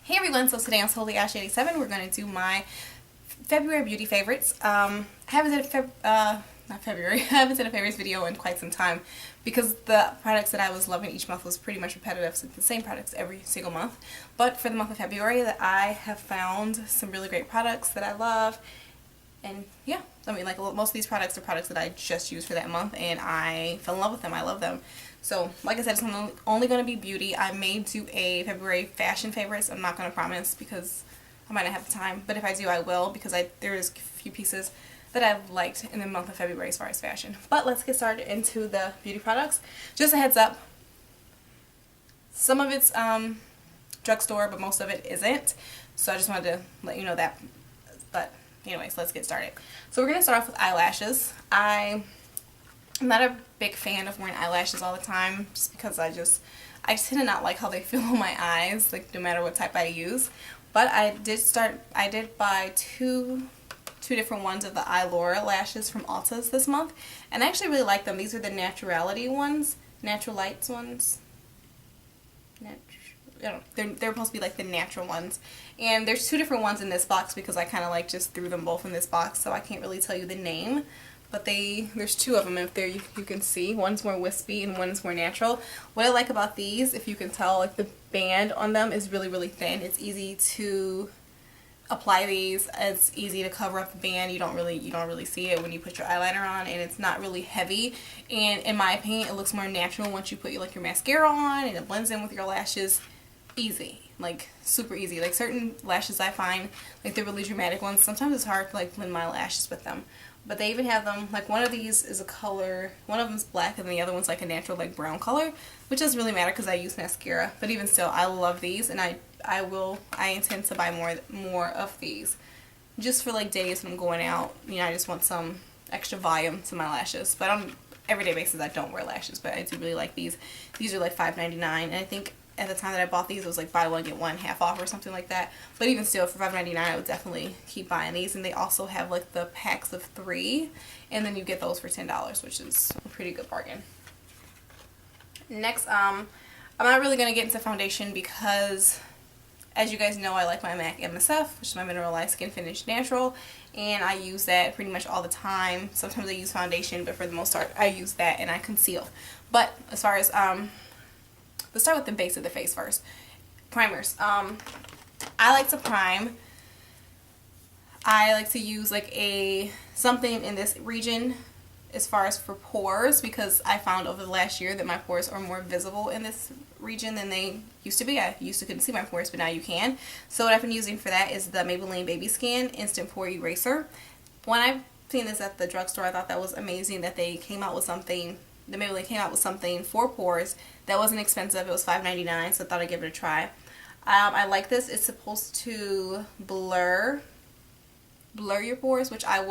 Hey everyone, so today on Solely Ash 87 we're going to do my February beauty favorites. I haven't did not February, I haven't did a favorites video in quite some time because the products that I was loving each month was pretty much repetitive, so the same products every single month. But for the month of February, that I have found some really great products that I love, and yeah, I mean, like, most of these products are products that I just used for that month and I fell in love with them. I love them. So, like I said, it's only going to be beauty. I may do a February fashion favorites. I'm not going to promise because I might not have the time. But if I do, I will, because there's a few pieces that I've liked in the month of February as far as fashion. But let's get started into the beauty products. Just a heads up, some of it's drugstore, but most of it isn't. So I just wanted to let you know that. But anyways, let's get started. So we're going to start off with eyelashes. I'm not a big fan of wearing eyelashes all the time just because I just tend to not like how they feel on my eyes, like no matter what type I use. But I did buy two different ones of the Eyelure lashes from Ulta's this month, and I actually really like them. These are the Naturality ones, Natural Lights ones. They're supposed to be like the natural ones, and there's two different ones in this box because I kind of like just threw them both in this box, so I can't really tell you the name, but there's two of them. If there you can see, one's more wispy and one's more natural. What I like about these, if you can tell, like the band on them is really thin. It's easy to apply these. It's easy to cover up the band. You don't really see it when you put your eyeliner on, and it's not really heavy. And in my opinion, it looks more natural once you put your mascara on, and it blends in with your lashes. Easy, like super easy. Like certain lashes I find, like the really dramatic ones, sometimes it's hard to like blend my lashes with them. But they even have them, like one of these is a color, one of them's black and the other one's like a natural like brown color, which doesn't really matter because I use mascara. But even still, I love these, and I intend to buy more of these just for like days when I'm going out. You know, I just want some extra volume to my lashes. But on everyday basis, I don't wear lashes, but I do really like these. These are like $5.99, and I think at the time that I bought these, it was like buy one get one half off or something like that. But even still, for $5.99, I would definitely keep buying these. And they also have like the packs of 3, and then you get those for $10, which is a pretty good bargain. Next, I'm not really going to get into foundation because, as you guys know, I like my MAC MSF, which is my Mineralized Skin Finish Natural, and I use that pretty much all the time. Sometimes I use foundation, but for the most part, I use that and I conceal. But as far as let's start with the base of the face first. Primers. I like to prime. I like to use like something in this region as far as for pores, because I found over the last year that my pores are more visible in this region than they used to be. I used to couldn't see my pores, but now you can. So what I've been using for that is the Maybelline Baby Skin Instant Pore Eraser. When I've seen this at the drugstore, I thought that was amazing that they came out with something. The Maybelline came out with something for pores that wasn't expensive. It was $5.99, so I thought I'd give it a try. I like this. It's supposed to blur your pores, which I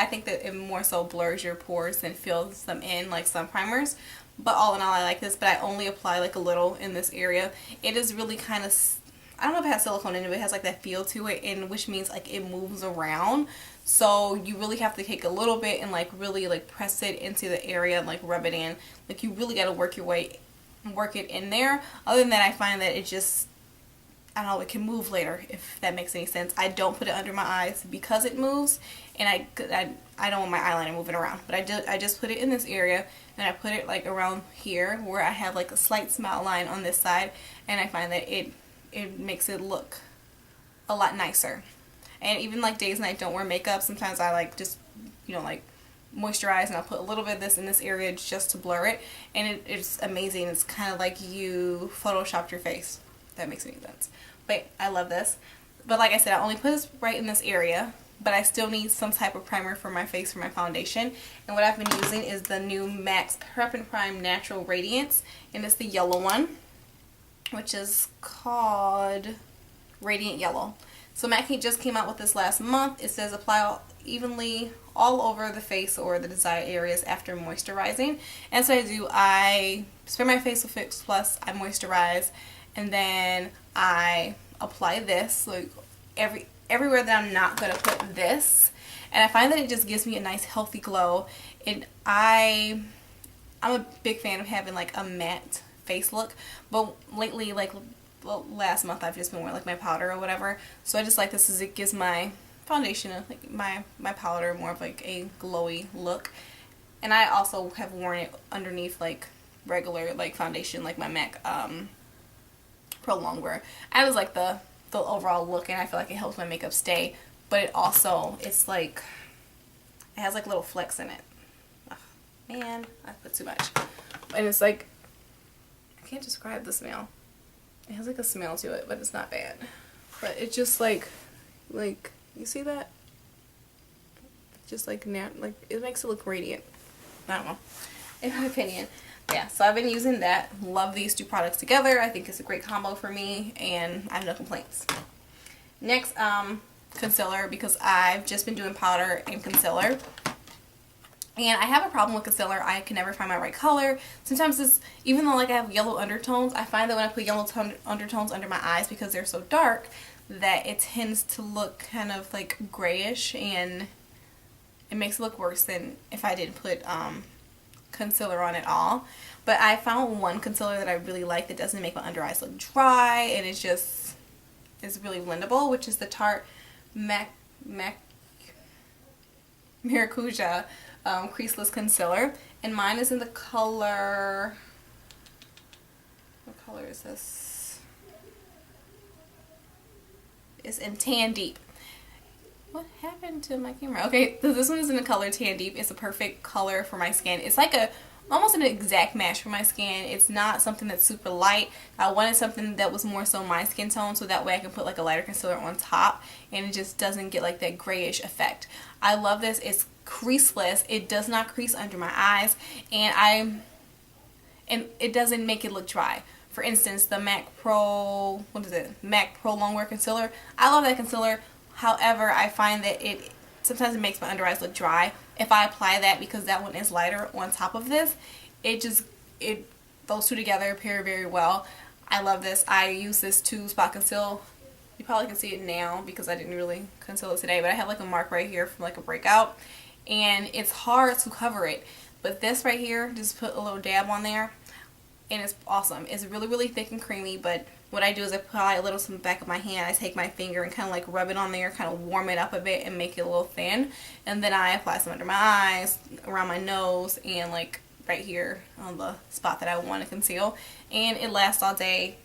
think that it more so blurs your pores than fills them in like some primers. But all in all, I like this, but I only apply like a little in this area. It is really kind of, I don't know if it has silicone in it, but it has like that feel to it, and which means like it moves around. So you really have to take a little bit and like really like press it into the area and like rub it in. Like you really got to work it in there. Other than that, I find that it just, I don't know, it can move later, if that makes any sense. I don't put it under my eyes because it moves, and I don't want my eyeliner moving around. But I just put it in this area, and I put it like around here where I have like a slight smile line on this side, and I find that it makes it look a lot nicer. And even like days and I don't wear makeup, sometimes I like just, like moisturize, and I'll put a little bit of this in this area just to blur it, and it's amazing. It's kind of like you photoshopped your face, if that makes any sense. But I love this. But like I said, I only put this right in this area, but I still need some type of primer for my face for my foundation. And what I've been using is the new MAC's Prep and Prime Natural Radiance, and it's the yellow one, which is called Radiant Yellow. So MAC just came out with this last month. It says apply evenly all over the face or the desired areas after moisturizing. And so I spray my face with Fix Plus, I moisturize, and then I apply this like everywhere that I'm not going to put this. And I find that it just gives me a nice healthy glow. And I'm a big fan of having like a matte face look, but lately, like last month I've just been wearing like my powder or whatever. So I just like this as it gives my foundation, like my powder, more of like a glowy look. And I also have worn it underneath like regular like foundation, like my MAC Pro Longwear. I just like the overall look, and I feel like it helps my makeup stay. But it also, it's like, it has like little flecks in it. Ugh, man, I put too much. And it's like, I can't describe the smell. It has like a smell to it, but it's not bad. But it's just like you see that? Just like it makes it look radiant. I don't know, in my opinion. Yeah, so I've been using that. Love these two products together. I think it's a great combo for me, and I have no complaints. Next, concealer, because I've just been doing powder and concealer. And I have a problem with concealer. I can never find my right color. Sometimes it's, even though like I have yellow undertones, I find that when I put yellow undertones under my eyes because they're so dark, that it tends to look kind of like grayish, and it makes it look worse than if I didn't put concealer on at all. But I found one concealer that I really like that doesn't make my under eyes look dry, and it's really blendable, which is the Tarte Maracuja creaseless concealer, and mine is in the color, what color is this? It's in Tan Deep. What happened to my camera? Okay, so this one is in the color Tan Deep. It's a perfect color for my skin. It's like almost an exact match for my skin. It's not something that's super light. I wanted something that was more so my skin tone, so that way I can put like a lighter concealer on top and it just doesn't get like that grayish effect. I love this. It's creaseless. It does not crease under my eyes, and it doesn't make it look dry. For instance, the MAC Pro, MAC Pro Longwear Concealer. I love that concealer. However, I find that sometimes it makes my under eyes look dry. If I apply that, because that one is lighter on top of this, those two together pair very well. I love this. I use this to spot conceal. You probably can see it now because I didn't really conceal it today, but I have like a mark right here from like a breakout, and it's hard to cover it. But this right here, just put a little dab on there, and it's awesome. It's really, really thick and creamy, but what I do is I apply a little to the back of my hand. I take my finger and kind of like rub it on there, kind of warm it up a bit and make it a little thin. And then I apply some under my eyes, around my nose, and like right here on the spot that I want to conceal. And it lasts all day.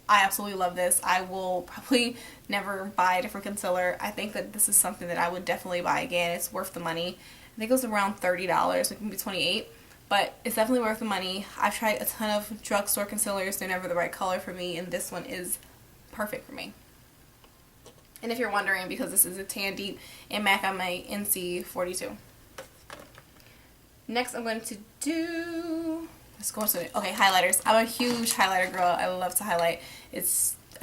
I absolutely love this. I will probably never buy a different concealer. I think that this is something that I would definitely buy again. It's worth the money. I think it was around $30. It can be $28. But it's definitely worth the money. I've tried a ton of drugstore concealers. They're never the right color for me, and this one is perfect for me. And if you're wondering, because this is a Tan Deep and MAC on my NC42. Next I'm going to do, let's go into it. Okay, highlighters. I'm a huge highlighter girl. I love to highlight. I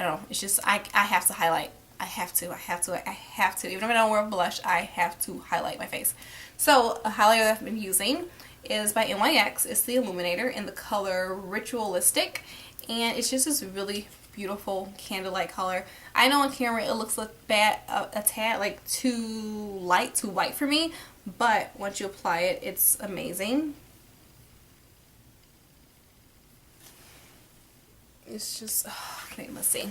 don't know, it's just, I have to highlight. I have to. Even if I don't wear blush, I have to highlight my face. So a highlighter that I've been using is by NYX. It's the Illuminator in the color Ritualistic, and it's just this really beautiful candlelight color. I know on camera it looks like a tad like too light, too white for me, but once you apply it, it's amazing. It's just, okay, let's see.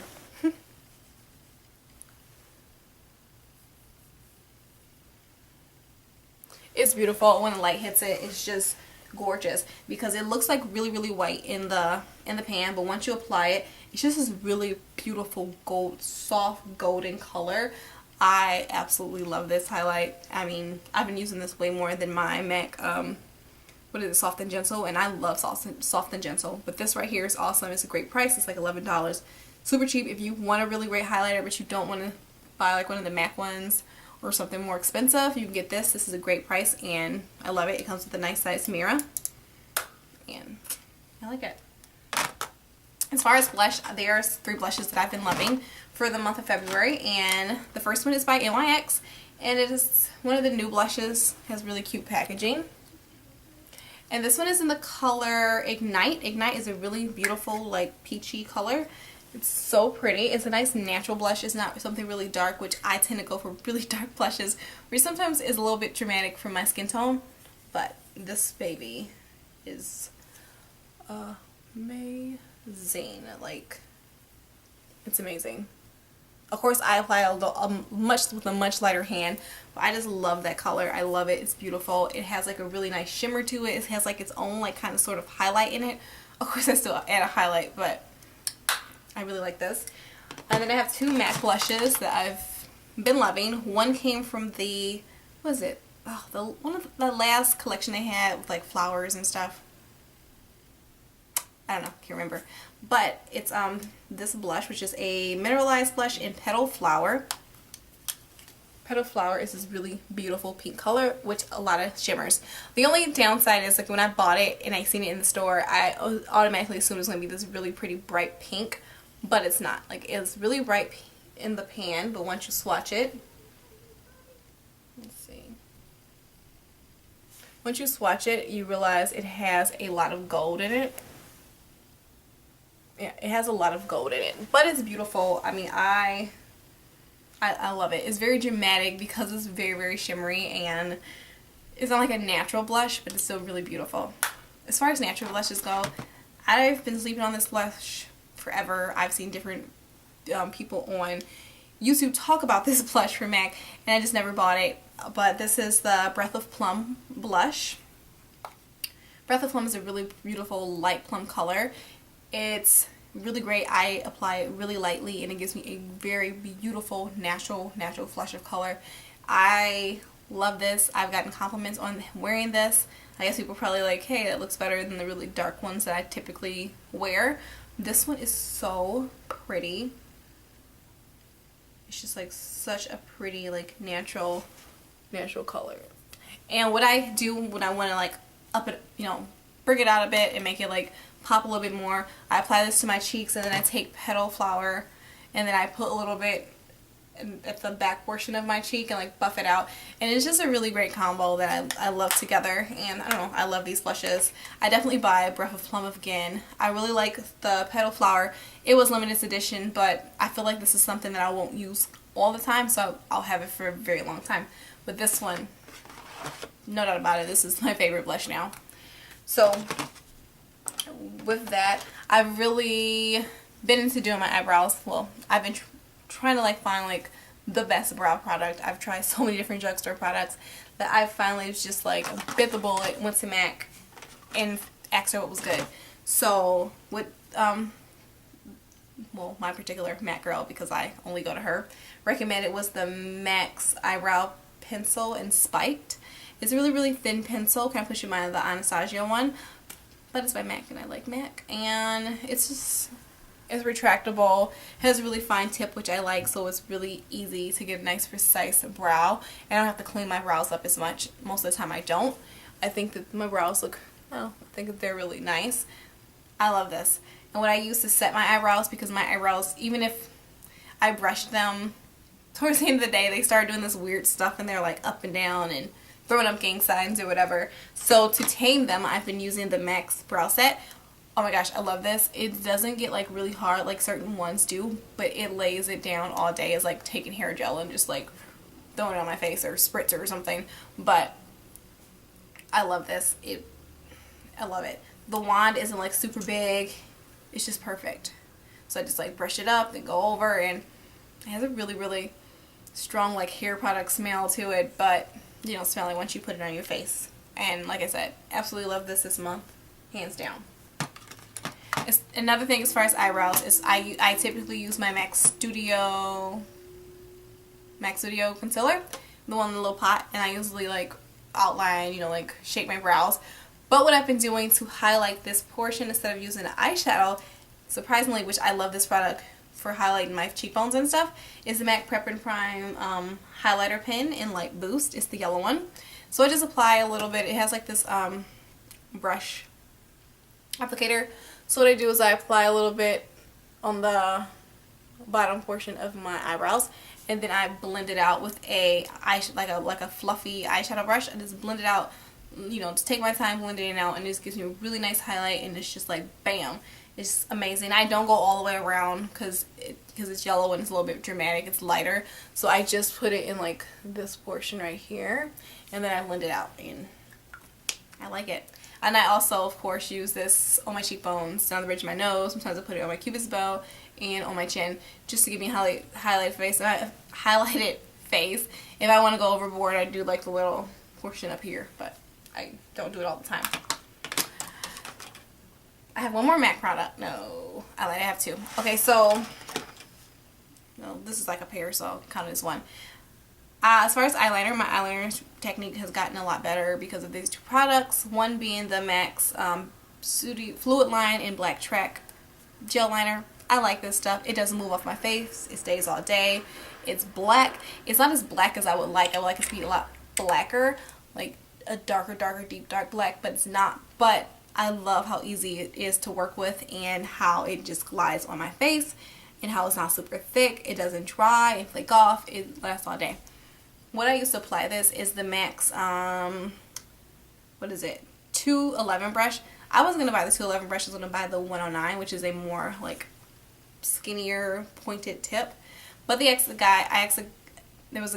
It's beautiful. When the light hits it, it's just gorgeous because it looks like really, really white in the pan, but once you apply it, it's just this really beautiful soft golden color. I absolutely love this highlight. I mean, I've been using this way more than my MAC what is it, Soft and Gentle, and I love Soft and Gentle, but this right here is awesome. It's a great price. It's like $11. Super cheap if you want a really great highlighter but you don't want to buy like one of the MAC ones or something more expensive. You can get this. This is a great price, and I love it. It comes with a nice size mirror, and I like it. As far as blush, there's 3 blushes that I've been loving for the month of February, and the first one is by NYX, and it is one of the new blushes. It has really cute packaging. And this one is in the color Ignite. Ignite is a really beautiful, like, peachy color. It's so pretty. It's a nice natural blush. It's not something really dark, which I tend to go for really dark blushes, which sometimes is a little bit dramatic for my skin tone. But this baby is amazing. Like, It's amazing. Of course, I apply with a much lighter hand, but I just love that color. I love it. It's beautiful. It has like a really nice shimmer to it. It has like its own like kind of sort of highlight in it. Of course, I still add a highlight, but I really like this. And then I have two MAC blushes that I've been loving. One came from the, what is it? Oh, one of the last collection they had with like flowers and stuff. I don't know, can't remember. But it's this blush, which is a mineralized blush in Petal Flower. Petal Flower is this really beautiful pink color, which a lot of shimmers. The only downside is like when I bought it and I seen it in the store, I automatically assumed it was going to be this really pretty bright pink, but it's not. Like, it's really bright in the pan, but once you swatch it, let's see. Once you swatch it, you realize it has a lot of gold in it. Yeah, it has a lot of gold in it, but it's beautiful. I mean, I love it. It's very dramatic because it's very, very shimmery, and it's not like a natural blush, but it's still really beautiful. As far as natural blushes go, I've been sleeping on this blush forever. I've seen different people on YouTube talk about this blush from MAC, and I just never bought it. But this is the Breath of Plum blush. Breath of Plum is a really beautiful light plum color. It's really great. I apply it really lightly and it gives me a very beautiful natural flush of color. I love this. I've gotten compliments on wearing this. I guess people are probably like, hey, that looks better than the really dark ones that I typically wear. This one is so pretty. It's just like such a pretty like natural color. And what I do when I want to like up it, you know, bring it out a bit and make it like pop a little bit more, I apply this to my cheeks, and then I take Petal Flower and then I put a little bit at the back portion of my cheek and like buff it out, and it's just a really great combo that I love together. And I don't know, I love these blushes. I definitely buy Breath of Plum again. I really like the Petal Flower. It was limited edition, but I feel like this is something that I won't use all the time, so I'll have it for a very long time. But this one, no doubt about it, this is my favorite blush now. So with that, I've really been into doing my eyebrows. Well, I've been trying to like find like the best brow product. I've tried so many different drugstore products that I finally just like bit the bullet, went to MAC and asked her what was good. So with well, my particular MAC girl, because I only go to her, recommended was the MAC's eyebrow pencil in Spiked. It's a really, really thin pencil. Kind of push in mind the Anastasia one, but it's by MAC and I like MAC. And it's just, it's retractable. It has a really fine tip, which I like, so it's really easy to get a nice precise brow. And I don't have to clean my brows up as much. Most of the time I don't. I think that my brows look, well, I think that they're really nice. I love this. And what I use to set my eyebrows, because my eyebrows, even if I brush them, towards the end of the day they start doing this weird stuff and they're like up and down and throwing up gang signs or whatever. So to tame them, I've been using the MAC's brow set. Oh my gosh, I love this. It doesn't get like really hard like certain ones do, but it lays it down all day. It's like taking hair gel and just like throwing it on my face, or spritzer or something. But I love this. I love it. The wand isn't like super big. It's just perfect. So I just like brush it up and go over, and it has a really, really strong like hair product smell to it, but you don't smell it once you put it on your face. And like I said, absolutely love this month, hands down. Another thing as far as eyebrows is I typically use my MAC Studio concealer, the one in the little pot, and I usually like outline, you know, like shape my brows. But what I've been doing to highlight this portion instead of using an eyeshadow, surprisingly, which I love this product for highlighting my cheekbones and stuff, is the MAC Prep and Prime highlighter pen in Light Boost. It's the yellow one. So I just apply a little bit. It has like this brush applicator. So what I do is I apply a little bit on the bottom portion of my eyebrows, and then I blend it out with a like a fluffy eyeshadow brush. I just blend it out, you know, to take my time blending it out, and it just gives me a really nice highlight, and it's just like bam. It's amazing. I don't go all the way around because it's yellow and it's a little bit dramatic. It's lighter. So I just put it in like this portion right here, and then I blend it out, and I like it. And I also, of course, use this on my cheekbones, down the bridge of my nose. Sometimes I put it on my cupid's bow and on my chin, just to give me a highlighted face. If I want to go overboard, I do like the little portion up here, but I don't do it all the time. I have one more MAC product. No, I have two. Okay, so no, this is like a pair, so I'll count it as one. As far as eyeliner, my eyeliner technique has gotten a lot better because of these two products. One being the MAC's Fluid Line in Black Track gel liner. I like this stuff. It doesn't move off my face. It stays all day. It's black. It's not as black as I would like. I would like it to be a lot blacker, like a darker, deep dark black, but it's not. But I love how easy it is to work with and how it just glides on my face and how it's not super thick. It doesn't dry and flake off. It lasts all day. What I used to apply this is the MAC's, what is it, 211 brush. I wasn't going to buy the 211 brush. I was going to buy the 109, which is a more, like, skinnier, pointed tip. But there was a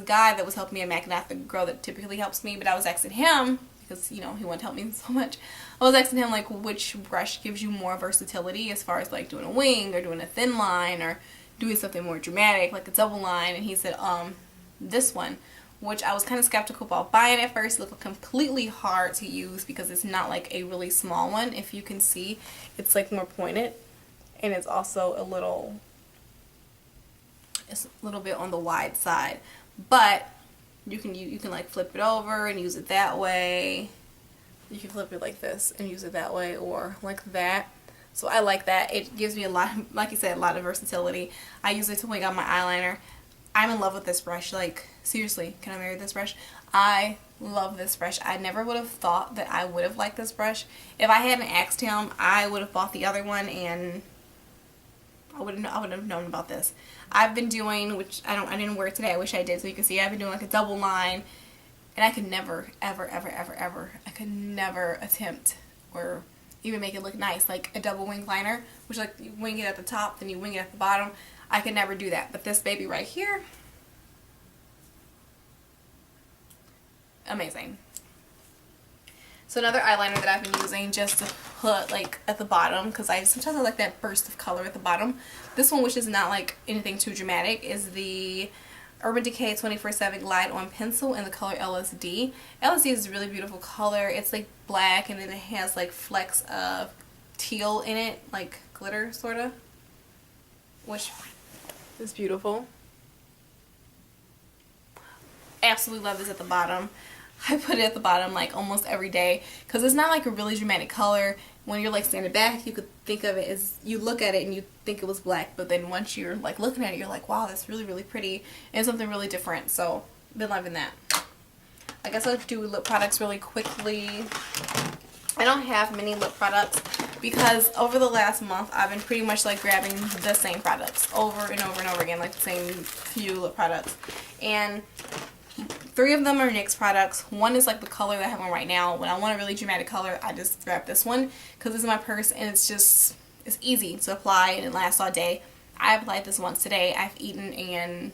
guy that was helping me at MAC, not the girl that typically helps me, but I was asking him, because, you know, he wanted to help me so much. I was asking him, like, which brush gives you more versatility as far as, like, doing a wing or doing a thin line or doing something more dramatic, like a double line. And he said, this one, which I was kind of skeptical about buying at first. It looked completely hard to use because it's not like a really small one. If you can see, it's like more pointed, and it's also a little bit on the wide side. But you can like flip it over and use it that way. You can flip it like this and use it that way, or like that. So I like that. It gives me a lot, like you said, a lot of versatility. I use it to wing out my eyeliner. I'm in love with this brush. Like, seriously, can I marry this brush? I love this brush. I never would have thought that I would have liked this brush. If I hadn't asked him, I would have bought the other one, and I wouldn't have known about this. I've been doing, which I didn't wear it today. I wish I did, so you can see I've been doing like a double line, and I could never, ever, I could never attempt or even make it look nice, like a double wing liner, which like you wing it at the top, then you wing it at the bottom. I could never do that. But this baby right here, amazing. So another eyeliner that I've been using just to put like at the bottom, because sometimes I like that burst of color at the bottom. This one, which is not like anything too dramatic, is the Urban Decay 24/7 Glide On Pencil in the color LSD. LSD is a really beautiful color. It's like black, and then it has like flecks of teal in it, like glitter sort of, which is beautiful. Absolutely love this at the bottom. I put it at the bottom like almost every day because it's not like a really dramatic color. When you're like standing back, you could think of it as, you look at it and you think it was black, but then once you're like looking at it, you're like, wow, that's really, really pretty and something really different. So been loving that. I guess I'll do lip products really quickly. I don't have many lip products because over the last month I've been pretty much like grabbing the same products over and over and over again, like the same few lip products. And 3 of them are NYX products. One is like the color that I have on right now. When I want a really dramatic color, I just grab this one because it's in my purse and it's easy to apply and it lasts all day. I applied this once today. I've eaten and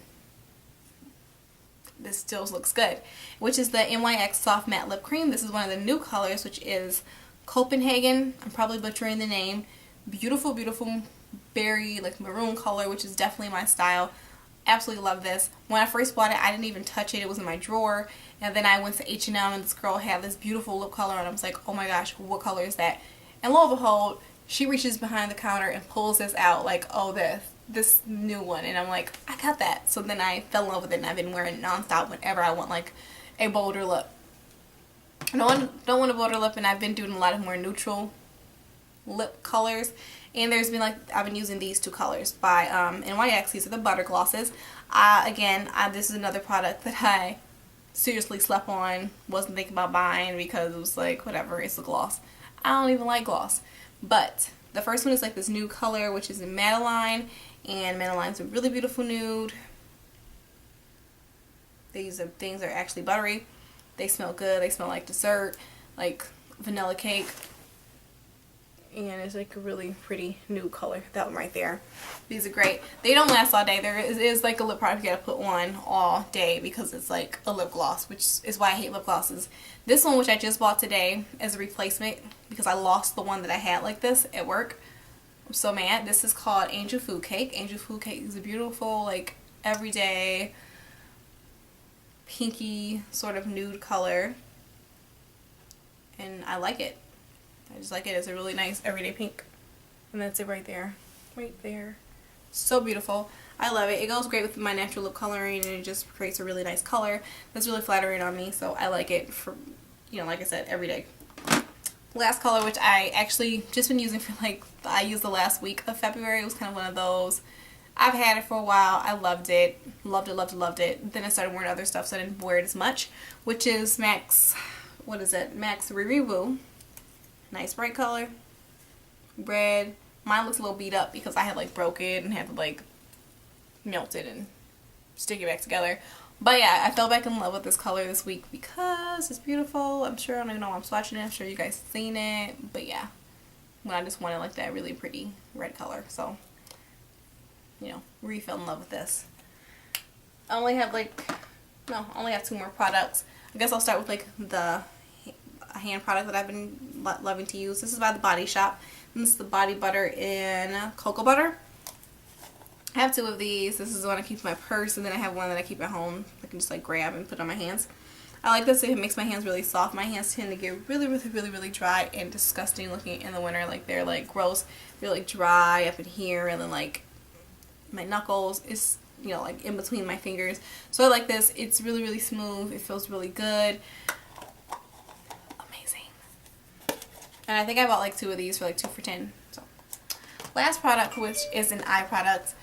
this still looks good, which is the NYX Soft Matte Lip Cream. This is one of the new colors, which is Copenhagen. I'm probably butchering the name. Beautiful, beautiful berry, like maroon color, which is definitely my style. Absolutely love this. When I first bought it, I didn't even touch it. It was in my drawer. And then I went to H&M and this girl had this beautiful lip color and I was like, oh my gosh, what color is that? And lo and behold, she reaches behind the counter and pulls this out like, oh, this new one. And I'm like, I got that. So then I fell in love with it and I've been wearing it nonstop whenever I want like a bolder lip. I don't want a bolder lip, and I've been doing a lot of more neutral lip colors. And there's been like, I've been using these 2 colors by NYX. These are the butter glosses. This is another product that I seriously slept on, wasn't thinking about buying because it was like, whatever, it's a gloss. I don't even like gloss. But the first one is like this new color, which is in Madeline, and Madeline's a really beautiful nude. These things are actually buttery. They smell good. They smell like dessert, like vanilla cake. And it's like a really pretty nude color. That one right there. These are great. They don't last all day. There is like a lip product you gotta put on all day because it's like a lip gloss, which is why I hate lip glosses. This one, which I just bought today as a replacement because I lost the one that I had like this at work. I'm so mad. This is called Angel Food Cake. Angel Food Cake is a beautiful, like, everyday pinky sort of nude color. And I like it. I just like it. It's a really nice everyday pink. And that's it right there. Right there. So beautiful. I love it. It goes great with my natural lip coloring and it just creates a really nice color that's really flattering on me. So I like it for, you know, like I said, every day. Last color, which I actually just been using for like, I used the last week of February. It was kind of one of those. I've had it for a while. I loved it. Loved it, loved it, loved it. Then I started wearing other stuff so I didn't wear it as much, which is MAC's, what is it? MAC's Riri Woo. Nice bright color. Red. Mine looks a little beat up because I had like broke it and had to like melt it and stick it back together. But yeah, I fell back in love with this color this week because it's beautiful. I'm sure, I don't even know why I'm swatching it. I'm sure you guys seen it. But yeah, when I just wanted like that really pretty red color. So, you know, really fell in love with this. I only have I only have 2 more products. I guess I'll start with like the hand product that I've been loving to use. This is by The Body Shop. This is the body butter in cocoa butter. I have 2 of these. This is the one I keep in my purse, and then I have one that I keep at home. I can just like grab and put on my hands. I like this. It makes my hands really soft. My hands tend to get really, really, really, really dry and disgusting looking in the winter. Like they're like gross. They're like dry up in here, and then like my knuckles is, you know, like in between my fingers. So I like this. It's really, really smooth. It feels really good. And I think I bought like 2 of these for like 2 for $10. So, last product, which is an eye product.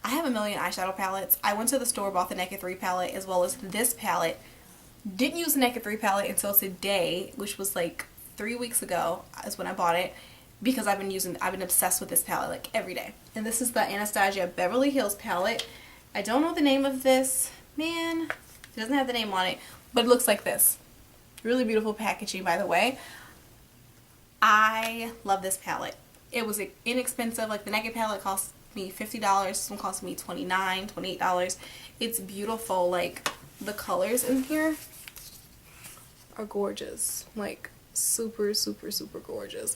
I have a million eyeshadow palettes. I went to the store, bought the Naked 3 palette as well as this palette. Didn't use the Naked 3 palette until today, which was like 3 weeks ago is when I bought it, because I've been obsessed with this palette like every day. And this is the Anastasia Beverly Hills palette. I don't know the name of this. Man, it doesn't have the name on it, but it looks like this. Really beautiful packaging, by the way. I love this palette. It was inexpensive. Like the Naked palette cost me $50. This one cost me $29, $28. It's beautiful. Like the colors in here are gorgeous. Like super, super, super gorgeous.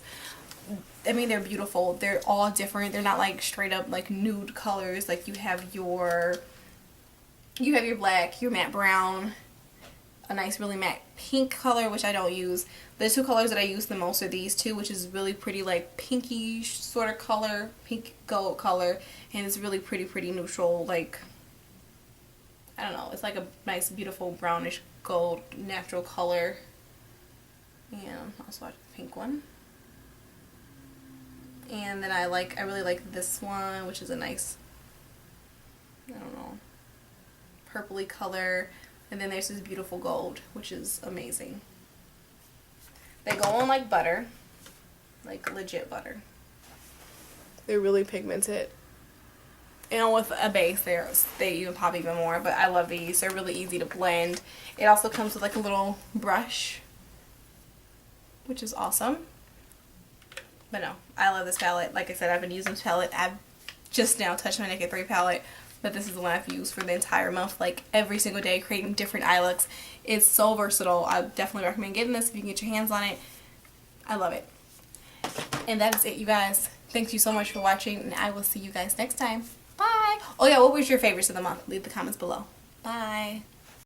I mean, they're beautiful. They're all different. They're not like straight up like nude colors. Like you have your black, your matte brown, a nice really matte pink color, which I don't use. The 2 colors that I use the most are these 2, which is really pretty like pinkish sort of color, pink gold color, and it's really pretty, pretty neutral, like, I don't know, it's like a nice beautiful brownish gold natural color. And I'll swatch the pink one. And then I really like this one, which is a nice, I don't know, purpley color. And then there's this beautiful gold, which is amazing. They go on like butter, like legit butter. They're really pigmented. And with a base, they even pop even more. But I love these. They're really easy to blend. It also comes with like a little brush, which is awesome. But no, I love this palette. Like I said, I've been using this palette. I've just now touched my Naked 3 palette. But this is the one I've used for the entire month, like every single day, creating different eye looks. It's so versatile. I definitely recommend getting this if you can get your hands on it. I love it. And that is it, you guys. Thank you so much for watching, and I will see you guys next time. Bye! Oh yeah, what was your favorites of the month? Leave the comments below. Bye!